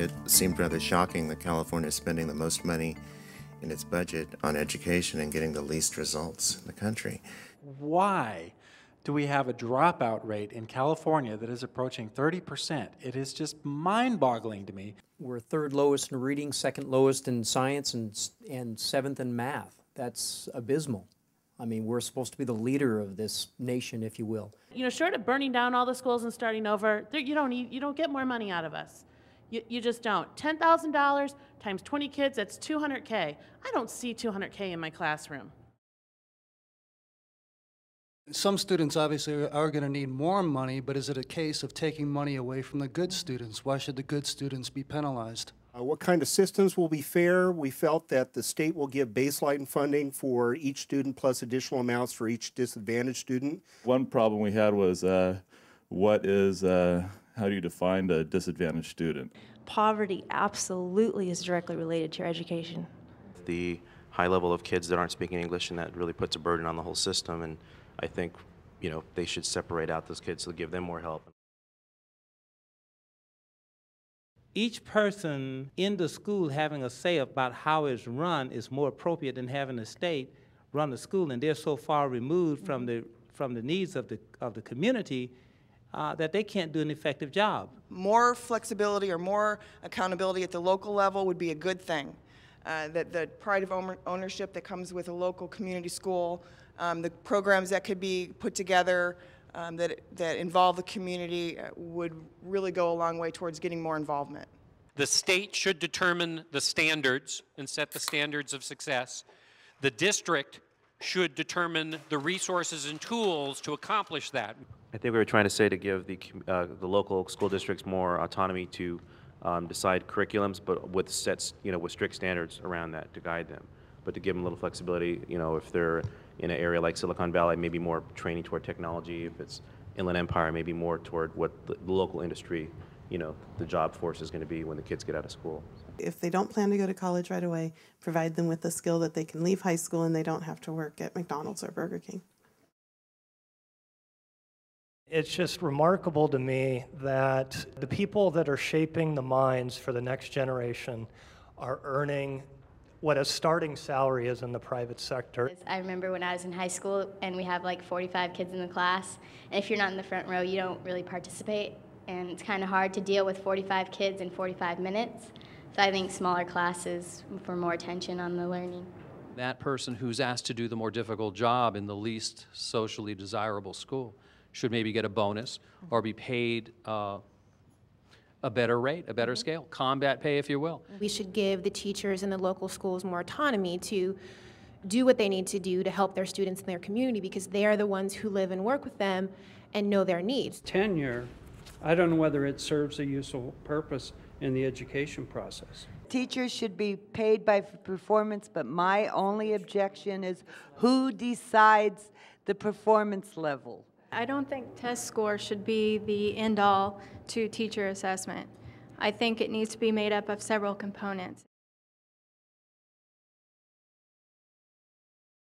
it seemed rather shocking that California is spending the most money in its budget on education and getting the least results in the country. Why do we have a dropout rate in California that is approaching 30%? It is just mind-boggling to me. We're third lowest in reading, second lowest in science, and seventh in math. That's abysmal. I mean, we're supposed to be the leader of this nation, if you will. You know, short of burning down all the schools and starting over, you don't get more money out of us. You just don't. $10,000 times 20 kids, that's $200K. I don't see $200K in my classroom. Some students obviously are going to need more money, but is it a case of taking money away from the good students? Why should the good students be penalized? What kind of systems will be fair? We felt that the state will give baseline funding for each student plus additional amounts for each disadvantaged student. One problem we had was how do you define a disadvantaged student? Poverty absolutely is directly related to your education. The high level of kids that aren't speaking English, and that really puts a burden on the whole system, and I think, you know, they should separate out those kids to give them more help. Each person in the school having a say about how it's run is more appropriate than having the state run the school, and they're so far removed from the needs of the community that they can't do an effective job. More flexibility or more accountability at the local level would be a good thing. That the pride of ownership that comes with a local community school, the programs that could be put together that involve the community would really go a long way towards getting more involvement. The state should determine the standards and set the standards of success. The district should determine the resources and tools to accomplish that. I think we were trying to say to give the local school districts more autonomy to decide curriculums, but with sets, you know, with strict standards around that to guide them. But to give them a little flexibility, you know, if they're in an area like Silicon Valley, maybe more training toward technology. If it's Inland Empire, maybe more toward what the local industry, you know, the job force is going to be when the kids get out of school. If they don't plan to go to college right away, provide them with the skill that they can leave high school and they don't have to work at McDonald's or Burger King. It's just remarkable to me that the people that are shaping the minds for the next generation are earning what a starting salary is in the private sector. I remember when I was in high school and we have like 45 kids in the class, and if you're not in the front row, you don't really participate, and it's kind of hard to deal with 45 kids in 45 minutes. So I think smaller classes for more attention on the learning. That person who's asked to do the more difficult job in the least socially desirable school should maybe get a bonus or be paid a better rate, a better scale, combat pay, if you will. We should give the teachers in the local schools more autonomy to do what they need to do to help their students in their community, because they are the ones who live and work with them and know their needs. Tenure, I don't know whether it serves a useful purpose in the education process. Teachers should be paid by performance, but my only objection is who decides the performance level. I don't think test scores should be the end-all to teacher assessment. I think it needs to be made up of several components.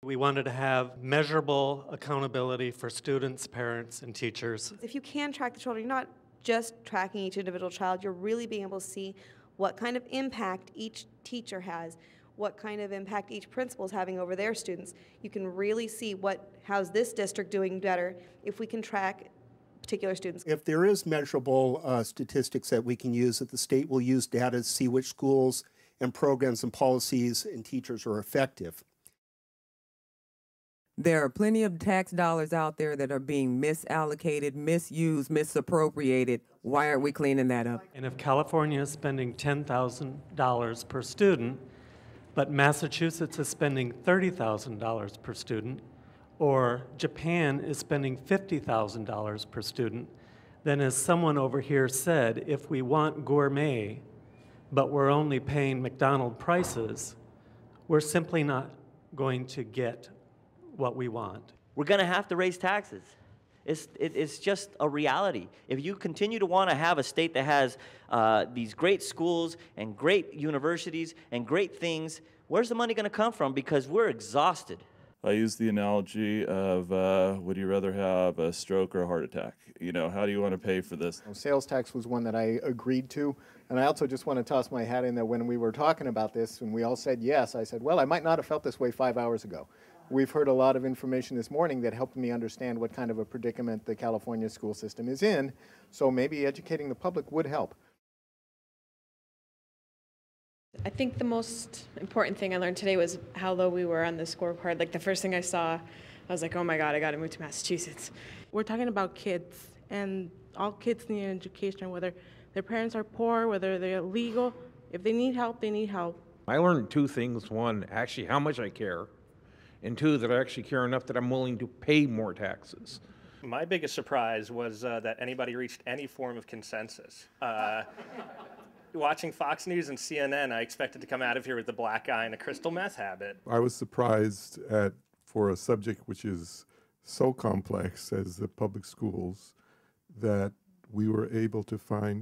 We wanted to have measurable accountability for students, parents, and teachers. If you can track the children, you're not just tracking each individual child, you're really being able to see what kind of impact each teacher has, what kind of impact each principal is having over their students. You can really see how's this district doing better if we can track particular students. If there is measurable statistics that we can use, that the state will use data to see which schools and programs and policies and teachers are effective. There are plenty of tax dollars out there that are being misallocated, misused, misappropriated. Why aren't we cleaning that up? And if California is spending $10,000 per student, but Massachusetts is spending $30,000 per student, or Japan is spending $50,000 per student, then as someone over here said, if we want gourmet, but we're only paying McDonald's prices, we're simply not going to get what we want. We're going to have to raise taxes. It's just a reality. If you continue to want to have a state that has these great schools and great universities and great things, where's the money going to come from? Because we're exhausted. I use the analogy of would you rather have a stroke or a heart attack? You know, how do you want to pay for this? Sales tax was one that I agreed to. And I also just want to toss my hat in that when we were talking about this and we all said yes, I said, well, I might not have felt this way 5 hours ago. We've heard a lot of information this morning that helped me understand what kind of a predicament the California school system is in. So maybe educating the public would help. I think the most important thing I learned today was how low we were on the scorecard. Like the first thing I saw, I was like, oh my God, I got to move to Massachusetts. We're talking about kids, and all kids need an education, whether their parents are poor, whether they're illegal. If they need help, they need help. I learned two things. One, actually how much I care, and two, that I actually care enough that I'm willing to pay more taxes. My biggest surprise was that anybody reached any form of consensus. Watching Fox News and CNN, I expected to come out of here with a black eye and a crystal meth habit. I was surprised for a subject which is so complex as the public schools, that we were able to find